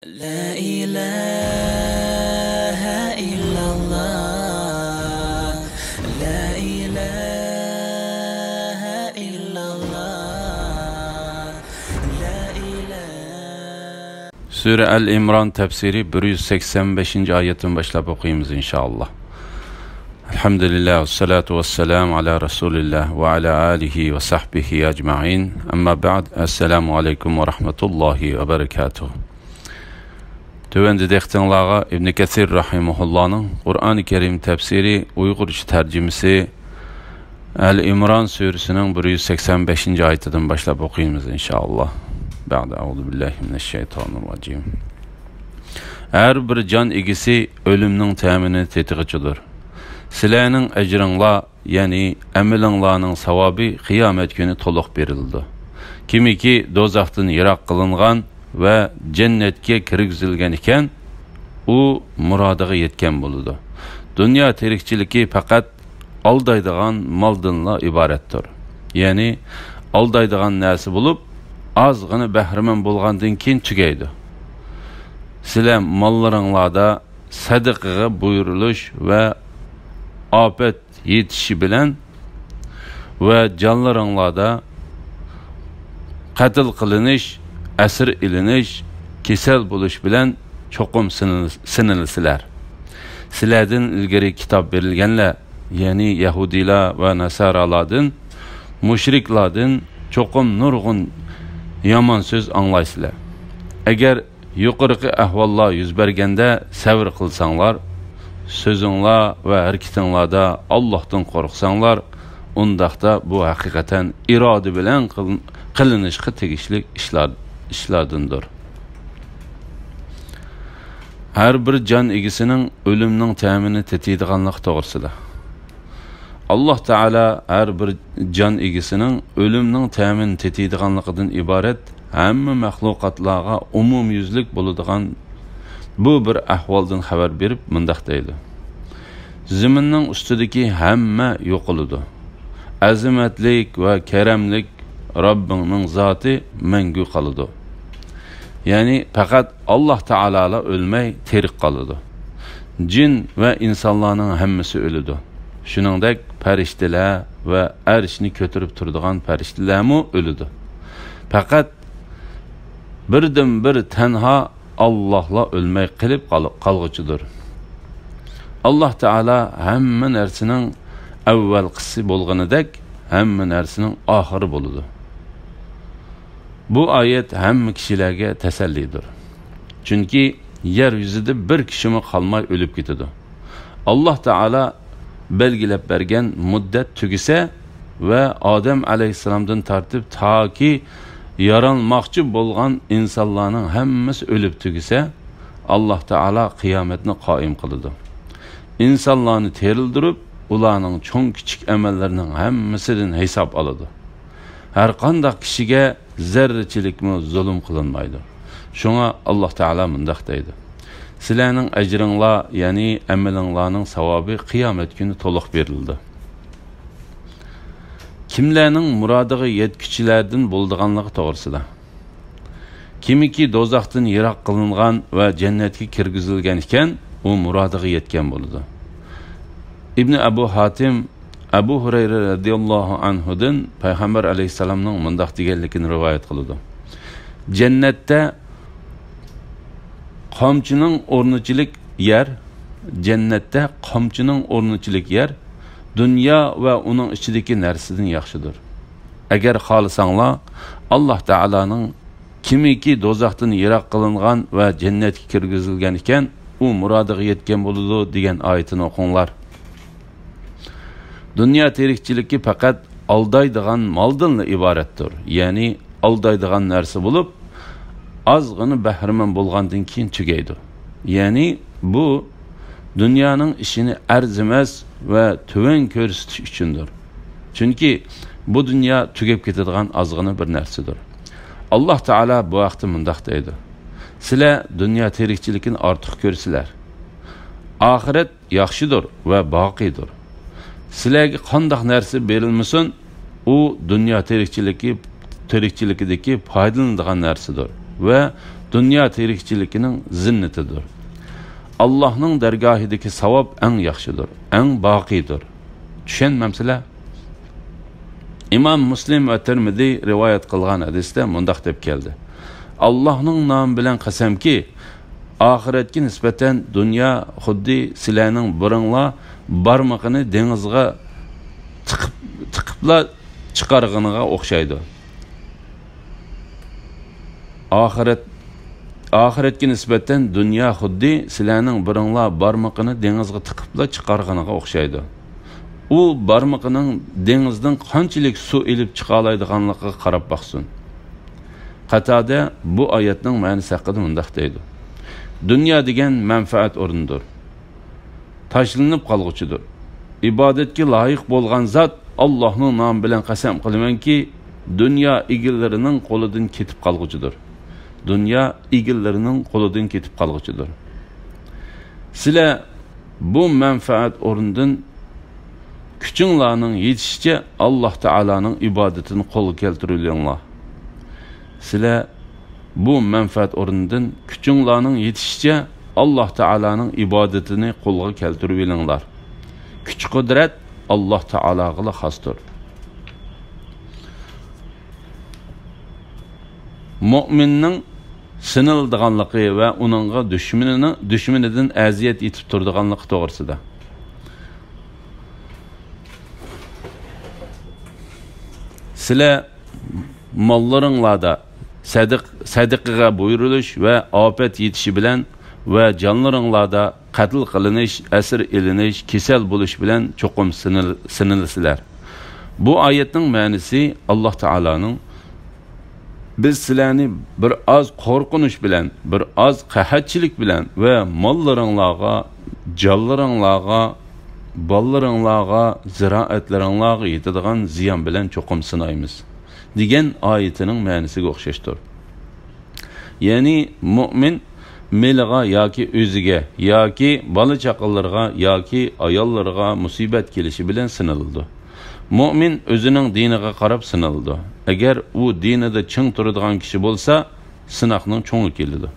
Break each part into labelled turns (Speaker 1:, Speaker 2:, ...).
Speaker 1: لا إله إلا الله لا إله إلا الله لا إله.
Speaker 2: Sure El-İmran tefsiri 185. ayetin başlayıp okuyayımız inşallah. Elhamdülillah ve salatu ve selamu ala Resulillah ve ala alihi ve sahbihi ecma'in. Amma ba'd. Esselamu aleyküm ve rahmetullahi ve berekatuhu. Tövəndə dəxtənlağa İbn Kəsir rahimehullah'ın Kur'an-ı Kerim tefsiri Uygurca tercümesi El-İmran suresinin 185. ayetinden başlayıp okuyayımız inşallah. Ba'da euzu billahi mineşşeytanirracim. Her bir can egisi ölümnün təmini tetiğiçidir. Sizlərning ecrinla, yani əməlinglarning savabı kıyamet günü toluq berildi. Kimiki dozaqdan yirak kılıngan ve cennetke kirgizilgen iken u muradığı yetken buludu. Dünya terikçiliki fakat aldaydıgan maldınla ibarettir. Yani aldaydıgan nəsi bulup azgını bəhrəmən bulgandın kin tügeydi. Sizlər mallarınlarda sədaqığa buyuruluş ve afet yetişi bilen ve canlarınlarda qatl qılınış, əsir iliniş, kesel buluş bilen çokum sınılısılar. Sizlerden ilgiri kitap verilgenle, yani Yahudiler ve Nasaraladın, müşrikladın çokum nurgun yaman söz anlaysılar. Eğer yukarıki ahvallar yüz bergende sevr kılsanlar, sözünla ve hareketinlada Allah'tan korksanlar, ondaqda bu hakikaten irade bilen kılınışkı tegişlik işlardındır. Her bir can egisinin ölümünün təmini tetiydiğanlıq doğrusudur. Allah Teala her bir can egisinin ölümünün təmini tetiydiğanlıqdan ibaret həmmə məxluqatlağa umum yüzlük buluduğan bu bir ahvaldan haber verip mındaq deydi. Ziminin üstüdeki həmmə yoquludu. Azimetlik ve keremlik Rabbinin zatı məngü qalıdı. Yani fakat Allah Teala'la ölmək terik qalıdı. Cin ve insanların həmmisi ölüdü. Şuningdek pəriştilər ve her işini kötürüp turduğan pəriştilərmi ölüdü. Fakat birden bir tenha Allah'la ölmək qilib qalğıcıdır. Allah Teala həmmə nərsinin evvel qısı bolğanıdək həmmə nərsinin ahırı boludu. Bu ayet həmmə kişilərə təsəllidir. Çünkü yeryüzüde bir kişimi qalmay ölüp gitidi. Allah Teala belgilep bergen müddet tügise ve Adem aleyhisselamdan tartip ta ki yaranmaqçı bolğan insanların həmmisi ölüp tügise Allah Teala kıyametini qaim kılıdı. İnsanlarını terildirip ularning çoğun küçük emellerinin həmmisinden hesap alıdı. Her qandaq kişiге zerreçilikmi zulüm kılınmaydı. Şuna Allah Teala mındaq deydi. Sizlərning ecrinla, yani əməlinglarning savabı kıyamet günü toluq verildi. Kimlərning muradığı yetküçilərdən bulduğanlığı doğrusuda. Kimiki dozaqdan yirak kılıngan ve cennetki kirgizilgen iken o muradığı yetken buludu. İbn Ebu Hatim Ebu Hureyre radiyallahu anhu'dan Peygamber aleyhisselamның mındaq degenligini rivayet kılıdı. Cennette qamçının ornuchilik yer, cennette qamçının ornuchilik yer, dünya ve onun içindeki nersinden yaxşıdır. Eğer xalısanglar Allah Teala'nın kimiki dozaqdan yirak kılıngan ve cennetki kirgizilgen iken o muradığı yetken buludu degen ayetini okunlar. Dünya terikçiliki fakat aldaydıgan maldınla ibarettir. Yani aldaydıgan nersi bulup azgını bəhrəmən bolğandın kin tügeydi. Yani bu dünyanın işini erzimez ve tüven körüsütü üçündür. Çünkü bu dünya tügep ketadigan azgını bir nersidir. Allah Teala bu vaxtı mındaq deydi. Sizlər dünya terikçilikin artıq körsülər. Ahiret yaxşıdır ve baqidir. Sizlərə qandaq nersi verilmesin, o dünya terikçilikideki faydalanılan nersidir. Ve dünya tirikçiligining zinnatidir. Allohning dargohidagi savob eng yaxshidir, eng boqiydir. Tushunmamsizlar? İmam Muslim ve Tirmizi rivoyat qilgan hadisda mundaq deb keldi. Allohning nomi bilan qasamki, oxiratga nisbatan dunyo xuddi sizlarning biringlar barmoqini dengizga tiqibla chiqarganiga o'xshaydi. Oxiratga nisbatan dunyo xuddi sizlarning biringlar barmoqini dengizga tiqibla chiqarganiga o'xshaydi. U barmoqining dengizdan qanchalik suv elib chiqa oladiganligiga qarab baqsin. Qatada bu oyatning ma'nosi haqida mundaq deydi. Dunyo degan manfaat o'rnidir. Tashlanib qolguchidir. İbadetga loyiq bo'lgan zot Allohning nomi bilan qasam qilamanki, dunyo egillarining qo'lidan ketib qolguchidir. Dunyo egillarining qo'lidan ketib qolguchidir. Sizlar bu manfaat o'rnidan küçünglarning yetishicha Alloh taolaning ibodatini qo'lga keltiringlar. Sizlar bu manfaat o'rnidan küçünglarning yetishicha Alloh taolaning ibodatini qo'lga keltiringlar. Kuch qudrat Alloh taolaga xosdir. Mu'minning sinildiganligi va uningga dushmanidan aziyat yetib turdiganligi to'g'risida. Sizlar mollaringlarda sadiqaga buyurilish va ofat yetishi bilan va jonlaringlarda qatl qilinish, asir elinish, kasal bo'lish bilan cho'qim sinilisizlar. Bu oyatning ma'nosi Alloh taolaning biz sizlarni bir oz qo'rqinish bilan, bir oz qahatchilik bilan va mollaringlarga, jonlaringlarga, ballaringlarga, ziroatlaringlarga yetadigan ziyon bilan cho'qim sinaymiz degan oyatining ma'nosiga o'xshashdir. Ya'ni mu'min meliga yoki o'ziga yoki bola chaqalarga yoki ayollarga musibat kelishi bilan sinildi. Mu'min o'zining diniga qarab sinildi. Agar u dinida ching turadigan kishi bo'lsa, sinoqning cho'ngi keladi.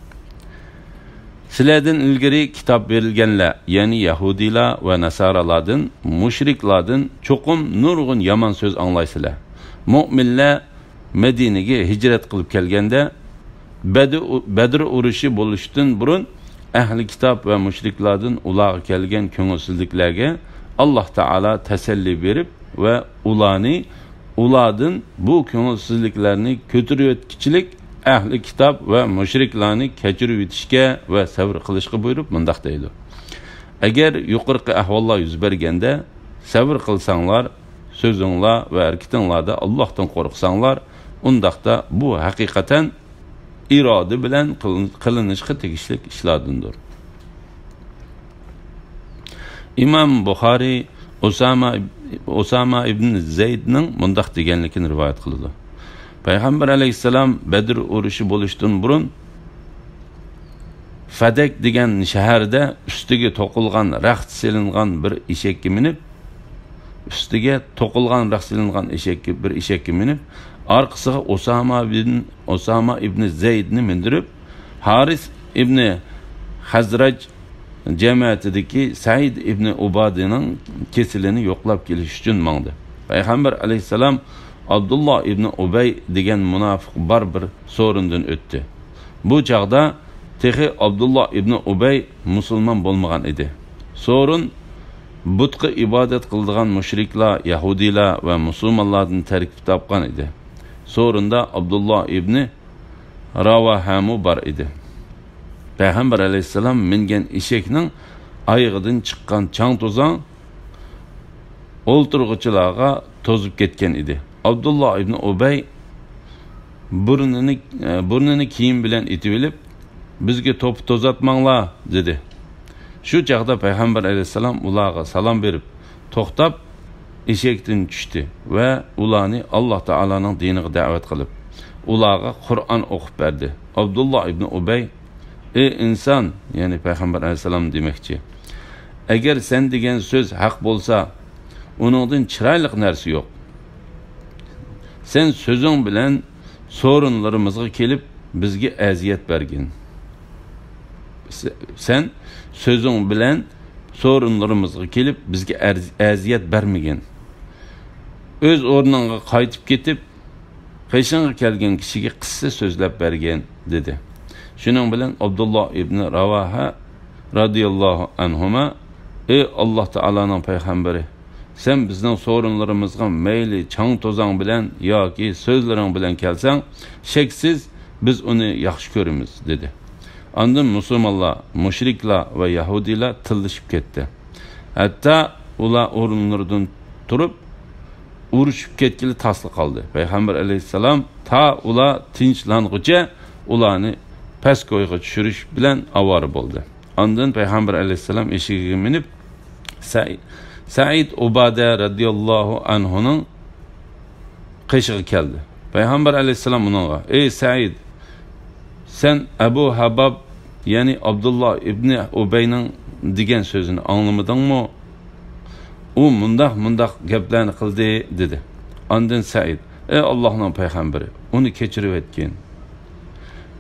Speaker 2: Sizlardan ilgari kitob berilganlar, ya'ni Yahudilar va Nasaralardan, mushriklardan cho'qim nurg'un yomon so'z anglaysizlar. Mu'minlar Madinaga hijrat qilib kelganda Badr urushi bo'lishdan burun ahli kitob va mushriklardan ularga kelgan ko'ngilsizliklarga Alloh taolo tasalli berib va ulardan bu ko'ngilsizliklarni ko'tarib o'tkichilik ahli kitob va mushriklarni kechirib o'tishga va sabr qilishga buyurib mundaq deydi. Agar yuqorqi ahvollar yuz berganda sabr qilsanglar, so'zinglar va harakatinglarda Allohdan qo'rqsanglar, undaqda bu haqiqatan iroda bilan qilinishga tegishli ishlardandir. İmam Buxoriy Osama ibn Zaydning mundaq deganligini rivoyat qildi. Payg'ambar alayhissalom Badr urushi bo'lishdan burun Fadak degan shaharda ustiga to'qilgan raxt selingan bir eshakka minib, bir eshakka minib, arkasıga Osama ibn Zaydni mindirib, Haris ibn Hazraj cemaatidagi Said ibn Ubadining kesilini yo'qlab kelish uchun mangdi. Payg'ambar alayhissalom Abdullah ibn Ubay degan munofiq bir so'rindan o'tdi. Bu chaqda texi Abdullah ibn Ubay musulmon bo'lmagan edi. So'rin butqa ibodat qiladigan mushriklar, Yahudilar va musulmonlardan tarkib topgan edi. So'rinda Abdullah ibn Ravahamu bar edi. Payg'ambar alayhissalom mingan eshakning oyog'idan chiqqan chang to'zon o'ltirg'ichilarga to'zib ketgan edi. Abdullah ibn Ubay burnini kiyim bilan etib olib, bizga to'p to'zatmanglar dedi. Shu chaqda Payg'ambar alayhissalom ularga salom berib, to'xtab eshakdan tushdi va ularni Alloh taolaning diniga da'vat qilib, ularga Qur'on o'qib berdi. Abdullah ibn Ubay: "Ey inson," ya'ni Payg'ambar alayhissalom demoqchi, "agar sen degan so'z haq bo'lsa, uningdan chiroyli narsa yo'q. Sen so'zing bilan so'rinlarimizga kelib, bizga aziyat bergin. Sen sözün bilen sorunlarımızga kelip bizga aziyat bermegin. Öz ornunga qaytib ketip qeşinga kelgen kişiga qissa sözlep bergen dedi. Şunun bilen Abdullah ibn Ravaha radıyallahu anhuma ey Allah Taala'nın peygamberi, sen bizden sorunlarımızga meyli çang tozang bilen yoki sözlerin bilen kelsen şeksiz biz onu yaxşı körümüz dedi. Andın Müslümanlar, müşrikler ve Yahudiler tillişip ketdi. Hatta ular o'rinlaridan turib urushib ketgili tasli qaldi. Peygamber aleyhisselam ta ular tinchlanguncha ularni past ko'yga tushirish bilan avora bo'ldi. Ondan Peygamber aleyhisselam eshigiga minib Said Ubada radıyallahu anhu'nun qishig'i keldi. Peygamber aleyhisselam unga: "Ey Said, sen Abu Habab yani Abdullah ibn Ubay'nin degan sözünü anlamadыңmы? O mundaq gaplarni qildi" dedi. Ondan Said: "Ey Allah'ın peygamberi, onu kechirib etgin.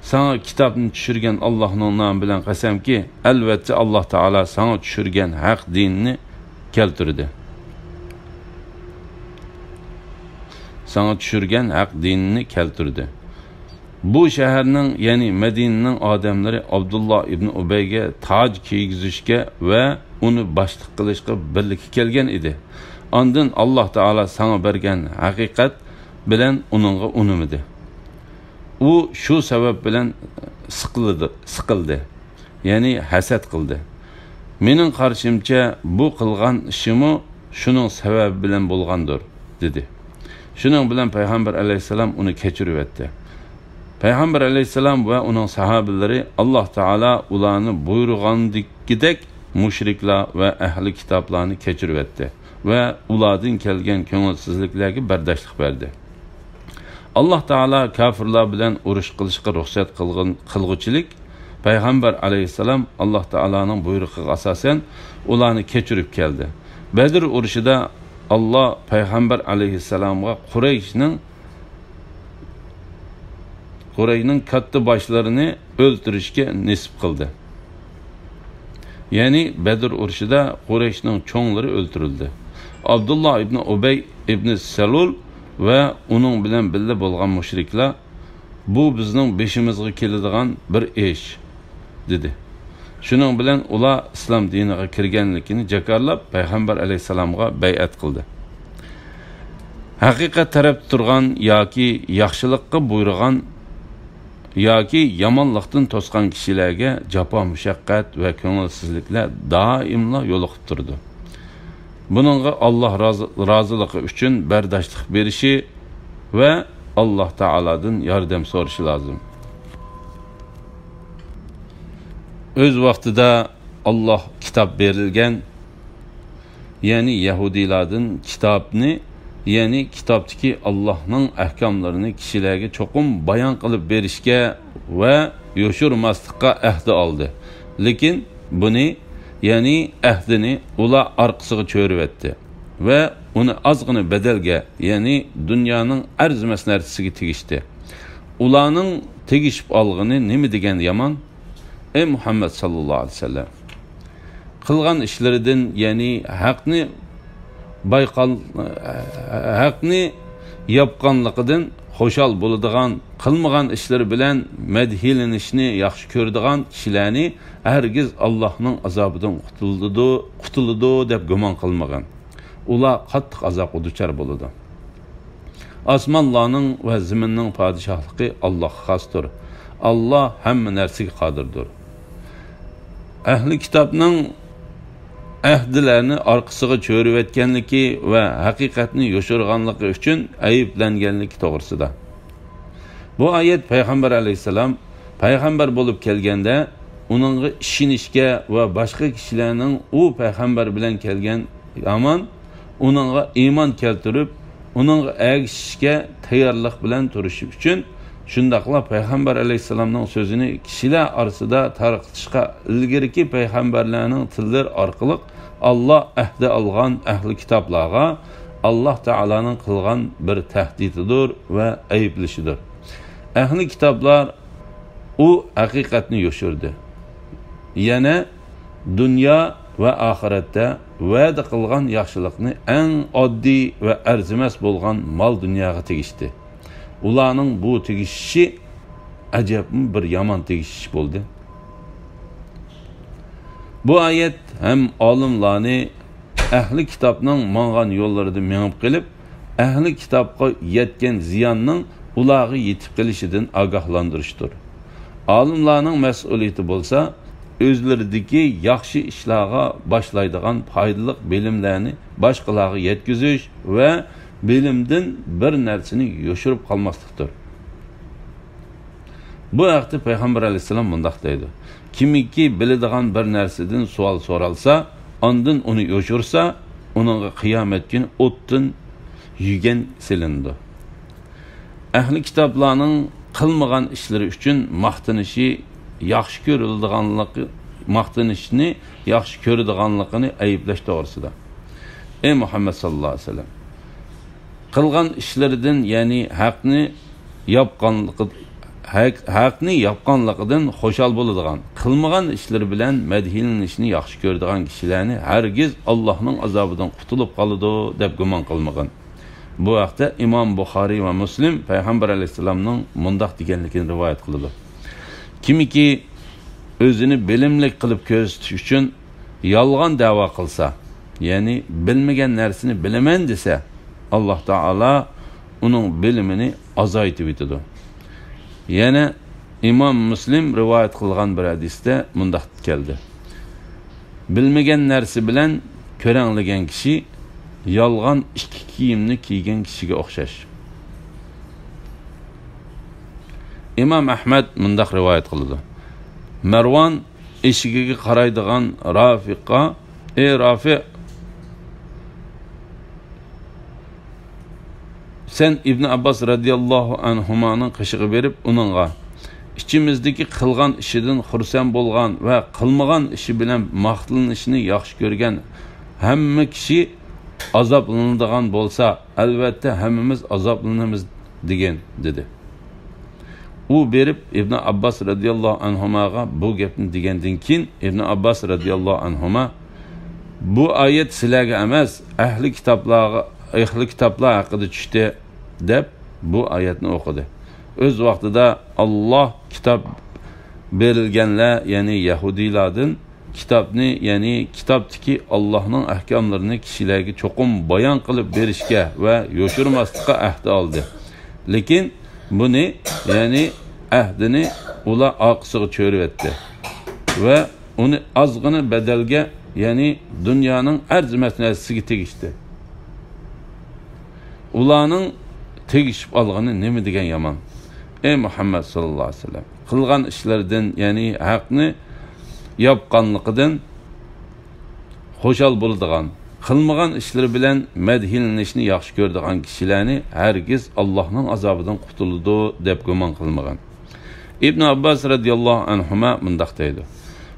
Speaker 2: Sana kitapni tushirgan Allohning nomi bilan qasamki, albatta Alloh taolo sana tushirgan haq dinni keltirdi. Sana tushirgan haq dinni keltirdi. Bu shaharning, ya'ni Madinaning odamlari Abdullah ibn Ubayga toj kiygizishga va uni boshliq qilishga birlikka kelgan edi. Ondan Alloh taolo sana bergan haqiqat bilan uningga unimidi. U shu sabab bilan siqildi. Ya'ni hasad qildi. Mening qarshimcha bu qilgan ishimi shuning sababi bilan bo'lgandir" dedi. Shuning bilan Payg'ambar alayhisalom uni kechirib etdi. Peygamber aleyhisselam ve onun sahabeleri Allah Teala ularını buyurgandikidek müşrikler ve ehli kitaplarını keçirib etdi ve ulardan kelgen köngülsüzliklerge bardaşlık verdi. Allah Teala kafirler bilen uruş kılışqa ruhsat kılgıçilik Peygamber aleyhisselam Allah Teala'nın buyruğuna asasen ularını keçirib keldi. Bedir uruşida Allah Peygamber aleyhisselam'a Qurayshning katta başlarını öldürüşke nisip kıldı. Yani Bedir urushida Qurayshning çoğunları öldürüldü. Abdullah ibn Ubay ibn Salul ve onun bilen birga bo'lgan müşrikler bu bizning beşimizga keladigan bir ish dedi. Shuning bilan ular islom diniga kirganligini jakarlab Payg'ambar alayhisalomga bay'at qildi. Haqiqat taraf turgan yoki yaxshilikqa buyurgan yoki yomonlikdan to'sgan kishilarga jafo mushaqqat va ko'ngilsizliklar doimla yo'liqib turdi. Buningga Alloh roziligi uchun bardoshlik berishi va Alloh taoladan yordam so'rashi lozim. Öz vaqtida Alloh kitob berilgan, ya'ni Yahudilardan kitobni, ya'ni kitobdagi Allohning ahkomlarini kishilarga cho'qim bayon qilib berishga va yo'shirmaslikqa ahd oldi. Lekin buni, ya'ni ahdini ular orqasiga cho'rib etdi va uni ozgina bedelga, ya'ni dunyoning arzimas narsasiga tegishdi. Ularning tegishib olg'ini nima degan yomon? Ey Muhammad sallallohu alayhi vasallam, qilgan ishlaridan, ya'ni haqni yapqanligidan xo'shal bo'ladigan, qilmagan ishlar bilan madhilanishni yaxshi ko'radigan kishilarni hargiz Allohning azobidan qutuladi deb gumon qilmagan. Ular qattiq azobga duchor bo'ladi. Osmonlarning va zaminning podshohligi Allohga xosdir. Allah hamma narsaga qodirdir. Ahli kitobning ahdilarni orqasiga cho'rib etganligi va haqiqatni yo'shirganligi uchun ayiblanganligi to'g'risida. Bu oyat Payg'ambar alayhisalom payg'ambar bo'lib kelganda uningga ishonishga va boshqa kishilarning u payg'ambar bilan kelgan yomon uningga iymon keltirib, uningga ergishishga tayyorlik bilan turishi uchun shundaqla Payg'ambar alayhisalomning so'zini kishilar orasida tarqatishga ilgirki payg'ambarlarning tillar orqali Allah ahdi olgan ahli kitoblarga Allah Taolaning qilgan bir tahdididir va ayblishidir. Ahli kitoblar u haqiqatni yoshirdi. Yana dunyo va oxiratda va'da qilgan yaxshilikni eng oddiy va arzimas bo'lgan mol dunyoga tegishdi. Ularning bu tegishishi ajab bir yomon tegishish bo'ldi. Bu oyat ham olimlarni ahli kitobning mangan yo'llarida menib qilib, ahli kitobga yetgan ziyonning ularga yetib kelishidan ogohlantirishdir. Olimlarning mas'uliyati bo'lsa, o'zlaridagi yaxshi ishlarga boshlaydigan foydali bilimlarni boshqalarga yetkazish va bilimdan bir narsani yoshirib qolmaslikdir. Bu haqda Payg'ambar alayhisalom bunday deydi: kimiki biladigan bir narsadan savol so'ralsa, ondan uni yoshirsa, uningga qiyomat kuni o'tdan yugan silindi. Ahli kitoblarning qilmagan ishlari uchun maqtanishi yaxshi ko'riladiganligi, maqtanishni yaxshi ko'radiganligini ayiblash to'g'risida. Ey Muhammad sallallohu alayhi vasallam, qilgan ishlaridan, ya'ni haqni yapqanligidan xo'shal bo'ladigan, qilmagan ishlari bilan madhilanishni yaxshi ko'radigan kishilarni hargiz Allohning azobidan qutulib qoladi deb gumon qilmagan. Bu haqda Imom Buxoriy va Muslim Payg'ambar alayhisalomning mundaq deganligini rivoyat qiladi: kimiki o'zini bilimli qilib ko'rsatish uchun yolg'on da'vo qilsa, ya'ni bilmagan narsani bilaman desa, Alloh taolo uning bilimini azaytib etadi. Yana Imom Muslim rivoyat qilgan bir hadisda mundaq keldi: bilmagan narsa bilan ko'ranglagan kishi yolg'on ikki kiyimni kiygan kishiga o'xshash. Imom Ahmad mundaq rivoyat qildi: Marvon eshigiga qaraydigan Rafiqqa: ey Rafi', sen İbn Abbas radiyallohu anhumaning qishig'i berib, uningga ichimizdagi qilgan ishidan xursand bo'lgan va qilmagan ishi bilan maqtanishni yaxshi ko'rgan hamma kishi azoblanadigan bo'lsa, albatta hammamiz azoblanamiz degan dedi. U berib İbn Abbas radiyallohu anhumaga bu gapni degandan keyin İbn Abbas radiyallohu anhuma: bu oyat sizlarga emas, ahli kitoblar haqida tushdi deb bu oyatni o'qidi. O'z vaqtida Alloh kitob berilganlar, ya'ni Yahudiylardan kitobni, ya'ni kitobdagi Allohning ahkomlarini kishilarga cho'qim bayon qilib berishga va yoshirmaslikka ahd oldi. Lekin buni, ya'ni ahdini ular oqisiga cho'rib etdi va uni ozgina badalga, ya'ni dunyoning arzimas narsasiga tegishdi. Ularning tegishib olgani nima degan yomon. Ey Muhammad sallallohu alayhi vasallam, qilgan ishlaridan, ya'ni haqni yapqanligidan xo'shal bo'ladigan, qilmagan ishlari bilan madhilanishni yaxshi ko'radigan kishilarni hargiz Allohning azobidan qutuladi deb gumon qilmagan. İbn Abbas radiyallohu anhuma mundaq deydi: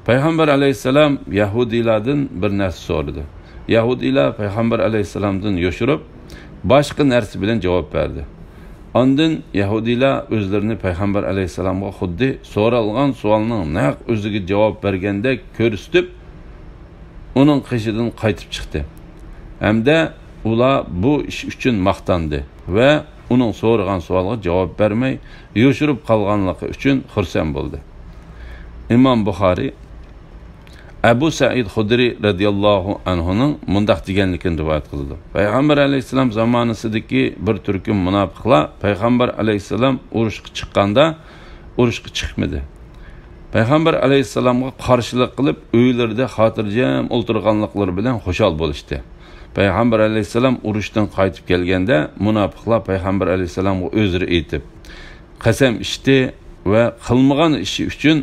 Speaker 2: Payg'ambar alayhisalom Yahudiylardan bir narsa so'radi. Yahudiylar Payg'ambar alayhisalomdan yoshirib, boshqa narsa bilan javob berdi. Ondan Yahudiylar o'zlarini Payg'ambar alayhisalomga xuddi so'ralgan savolning naq o'ziga javob bergandek ko'rsatib, uning qishidan qaytib chiqdi. Hamda ular bu ish uchun maqtandi va uning so'ragan savoliga javob bermay, yoshirib qolganligi uchun xursand bo'ldi. Imom Buxoriy Abu Sa'id Xudri radiyallohu anhuning mundaq deganligini rivoyat qildi: Payg'ambar alayhisalom zamonasidagi bir turkum munofiqlar Payg'ambar alayhisalom urushga chiqqanda urushga chiqmadi. Payg'ambar alayhisalomga qarshilik qilib, uylarida xotirjam o'tirganliklari bilan xushal bo'lishdi. Payg'ambar alayhisalom urushdan qaytib kelganda munofiqlar Payg'ambar alayhisalomga o'zlari aytib, qasam ichdi va qilmagan ishi uchun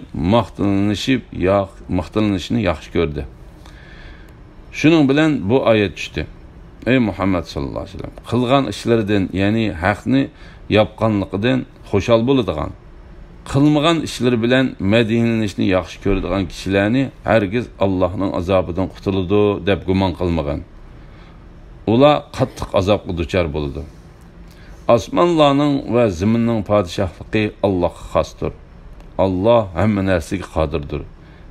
Speaker 2: maqtanishni yaxshi ko'rdi. Shuning bilan bu oyat tushdi: ey Muhammad sallallohu alayhi vasallam, qilgan ishlaridan, ya'ni haqni yapqanligidan xo'shal bo'ladigan, qilmagan ishlari bilan madhilanishni yaxshi ko'radigan kishilarni hargiz Allohning azobidan qutuladi deb gumon qilmagan. Ular qattiq azobga duchor bo'ladi. Osmonlarning va zaminning podshohligi Allohga xosdir. Allah hamma narsaga qodirdir.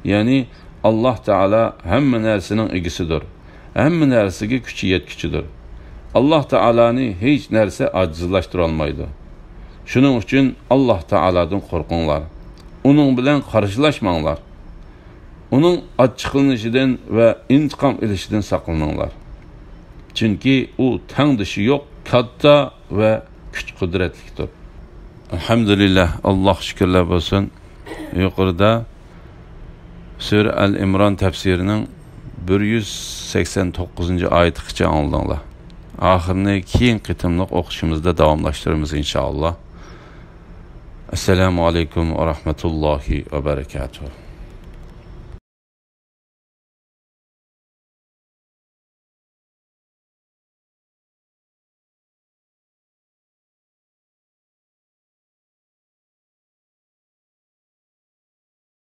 Speaker 2: Ya'ni Alloh taolo hamma narsaning egisidir. Hamma narsaga kuchi yetkichidir. Alloh taoloni hech narsa ajizlashtira olmaydi. Shuning uchun Alloh taolodan qo'rqinglar. Uning bilan qarshilashmanglar. Uning achchiqlanishidan va intiqom olishidan saqlaninglar. Chunki u tangdishi yo'q, katta va kuch qudratlidir. Alhamdulillah, Alloh shukrlar bo'lsin. Yuqorida Sura Al-Imron tafsirining 189-oyatigacha angladinglar. Oxirini keyin qitimliq o'qishimizda davomlashtiramiz inshaalloh. Assalomu alaykum va rahmatullohi va barakatuh.